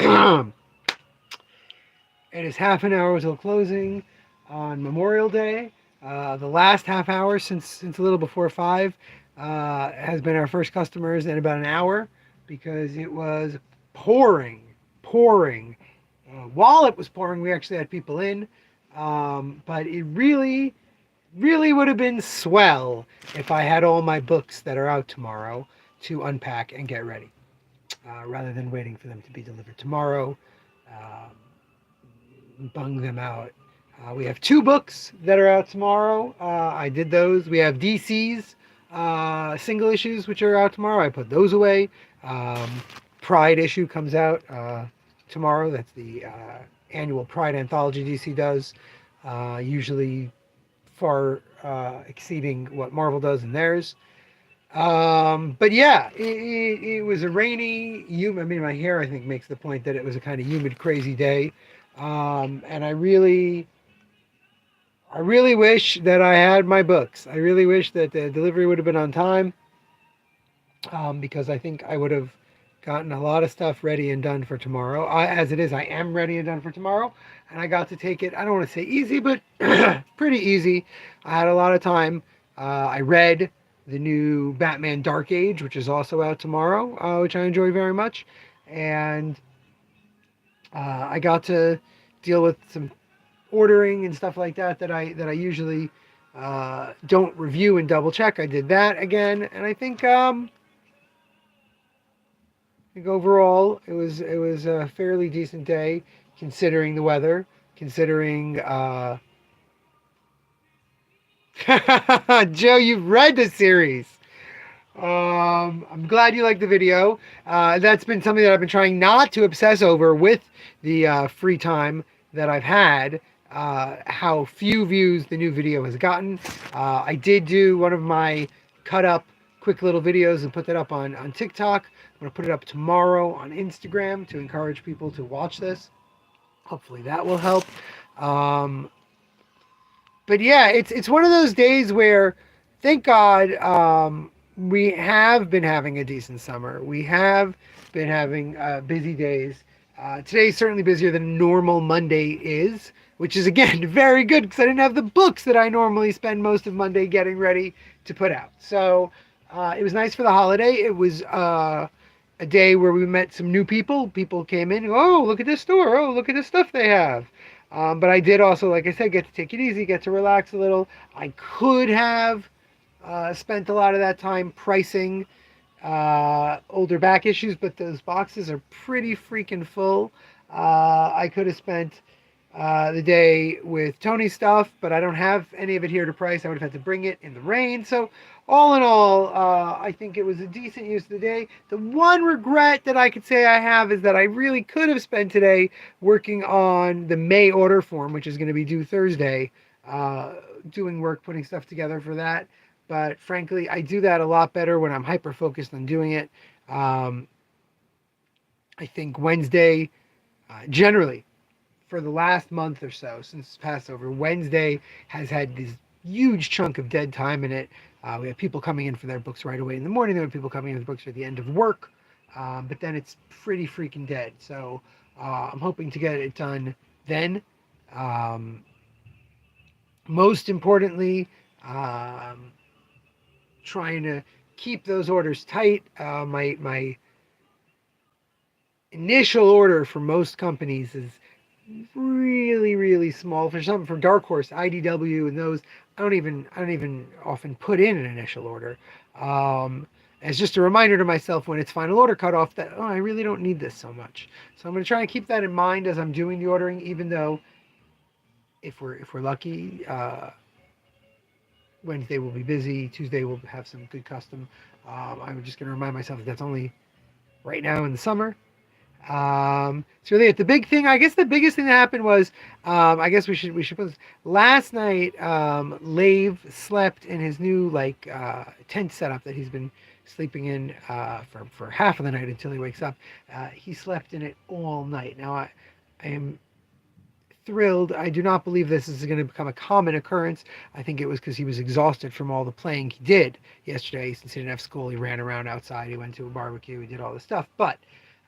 It is half an hour till closing on Memorial Day. The last half hour since a little before 5 has been our first customers in about an hour because it was pouring, pouring. While it was pouring, we actually had people in, but it really would have been swell if I had all my books that are out tomorrow to unpack and get ready, rather than waiting for them to be delivered tomorrow. Bung them out. We have two books that are out tomorrow. I did those. We have DC's single issues, which are out tomorrow. I put those away. Um, Pride issue comes out tomorrow. That's the annual Pride anthology DC does, usually far exceeding what Marvel does in theirs. But yeah, it was a rainy, humid. I mean, my hair I think makes the point that it was a kind of humid, crazy day, and I really wish that I had my books. I really wish that the delivery would have been on time, because I think I would have gotten a lot of stuff ready and done for tomorrow. As it is, I am ready and done for tomorrow, and I got to take it. I don't want to say easy, but pretty easy. I had a lot of time. I read the new Batman Dark Age, which is also out tomorrow, which I enjoy very much, and I got to deal with some ordering and stuff like that that I usually don't review and double check. I did that again, and I think overall it was a fairly decent day considering the weather, considering Joe, you've read the series. I'm glad you liked the video. That's been something that I've been trying not to obsess over with the free time that I've had. How few views the new video has gotten. I did do one of my cut up quick little videos and put that up on TikTok. I'm going to put it up tomorrow on Instagram to encourage people to watch this. Hopefully that will help. Um, but yeah, it's one of those days where, thank God, we have been having a decent summer. We have been having busy days. Today's certainly busier than normal Monday is, which is again very good because I didn't have the books that I normally spend most of Monday getting ready to put out. So it was nice for the holiday. It was a day where we met some new people. People came in. Oh, look at this store. Oh, look at the stuff they have. But I did also, like I said, get to take it easy, get to relax a little. I could have spent a lot of that time pricing older back issues, but those boxes are pretty freaking full. I could have spent the day with Tony's stuff, but I don't have any of it here to price. I would have had to bring it in the rain. So, all in all, I think it was a decent use of the day. The one regret that I could say I have is that I really could have spent today working on the May order form, which is going to be due Thursday, doing work, putting stuff together for that. But frankly, I do that a lot better when I'm hyper focused on doing it. Um, I think Wednesday, generally, for the last month or so since Passover, Wednesday has had this huge chunk of dead time in it. We have people coming in for their books right away in the morning. There are people coming in for books at the end of work, but then it's pretty freaking dead. So I'm hoping to get it done then. Um, Most importantly, um, trying to keep those orders tight. My initial order for most companies is really small. For Dark Horse, IDW, and those, I don't even often put in an initial order. As just a reminder to myself when it's final order cutoff that, oh, I really don't need this so much. So I'm going to try and keep that in mind as I'm doing the ordering, even though if we're lucky, Wednesday will be busy. Tuesday we'll have some good custom. I'm just going to remind myself that that's only right now in the summer. So really, the big thing, I guess, the biggest thing that happened was, I guess we should put this. Last night, Lave slept in his new tent setup that he's been sleeping in for half of the night until he wakes up. He slept in it all night. Now I am thrilled. I do not believe this is going to become a common occurrence. I think it was because he was exhausted from all the playing he did yesterday. Since he didn't have school, he ran around outside. He went to a barbecue. He did all this stuff. But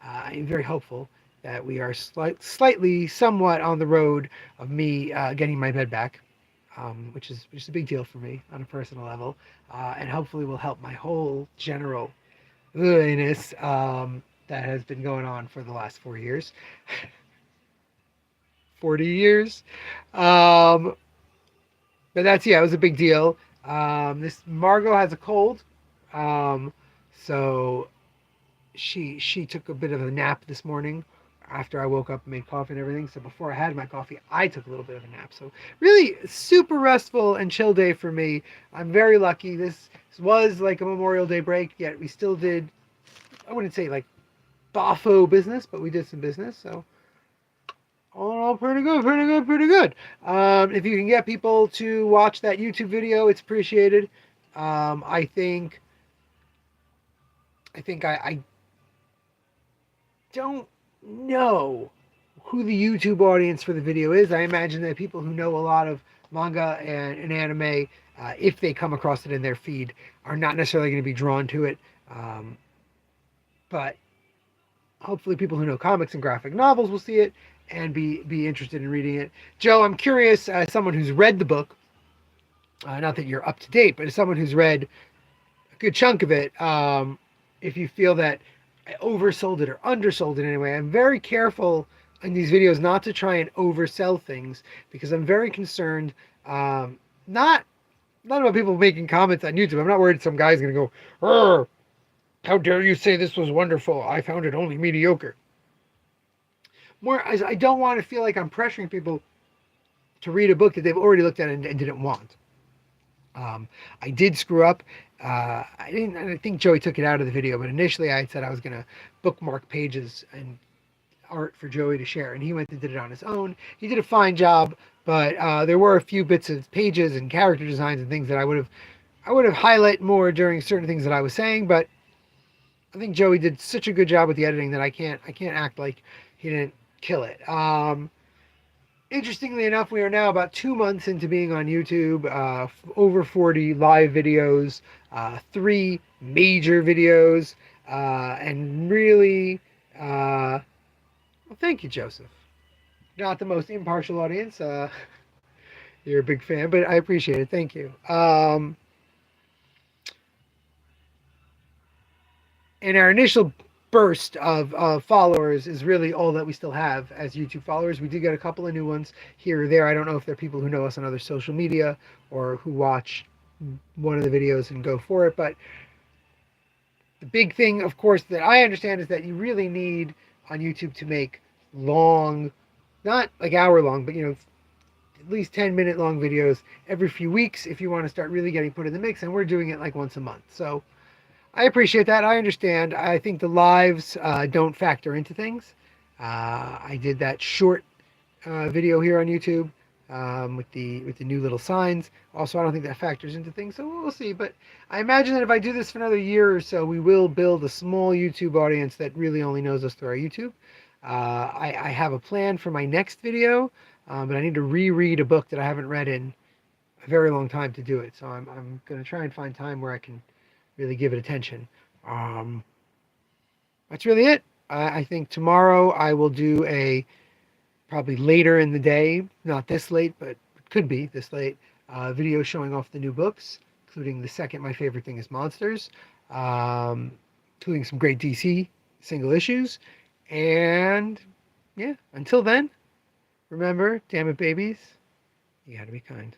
I'm very hopeful that we are slightly, somewhat on the road of me getting my bed back, which is a big deal for me on a personal level, and hopefully will help my whole general illness that has been going on for the last 4 years, 40 years. Um, but that's, yeah, it was a big deal. This Margot has a cold, um, so she took a bit of a nap this morning after I woke up and made coffee and everything. So before I had my coffee, I took a little bit of a nap. So really super restful and chill day for me. I'm very lucky. This was like a Memorial Day break, yet we still did, I wouldn't say like boffo business, but we did some business. So all in all, pretty good, pretty good, pretty good. If you can get people to watch that YouTube video, it's appreciated. I think I don't know who the YouTube audience for the video is. I imagine that people who know a lot of manga and anime, if they come across it in their feed, are not necessarily going to be drawn to it. But hopefully people who know comics and graphic novels will see it and be interested in reading it. Joe, I'm curious, as someone who's read the book, not that you're up to date, but as someone who's read a good chunk of it, if you feel that I oversold it or undersold it anyway. I'm very careful in these videos not to try and oversell things because I'm very concerned, not about people making comments on YouTube. I'm not worried some guy's going to go, how dare you say this was wonderful? I found it only mediocre. More, I don't want to feel like I'm pressuring people to read a book that they've already looked at and didn't want. I did screw up. I think Joey took it out of the video, but initially I had said I was going to bookmark pages and art for Joey to share, and he went and did it on his own. He did a fine job, but there were a few bits of pages and character designs and things that I would have highlighted more during certain things that I was saying, but I think Joey did such a good job with the editing that I can't act like he didn't kill it. Interestingly enough, we are now about 2 months into being on YouTube, over 40 live videos, 3 major videos, and really, well, thank you, Joseph. Not the most impartial audience. You're a big fan, but I appreciate it. Thank you. And our initial burst of followers is really all that we still have as YouTube followers. We did get a couple of new ones here or there. I don't know if they're people who know us on other social media or who watch one of the videos and go for it. But the big thing, of course, that I understand is that you really need on YouTube to make long, not like hour long, but at least 10-minute long videos every few weeks if you want to start really getting put in the mix. And we're doing it like once a month. So I appreciate that. I understand. I think the lives don't factor into things. I did that short video here on YouTube with the new little signs. Also, I don't think that factors into things, so we'll see. But I imagine that if I do this for another year or so, we will build a small YouTube audience that really only knows us through our YouTube. I have a plan for my next video, but I need to reread a book that I haven't read in a very long time to do it. So I'm going to try and find time where I can really give it attention. That's really it. I think tomorrow I will do probably later in the day, not this late, but it could be this late, video showing off the new books, including the second My Favorite Thing is Monsters, including some great DC single issues. And yeah, until then, remember, damn it, babies, you gotta be kind.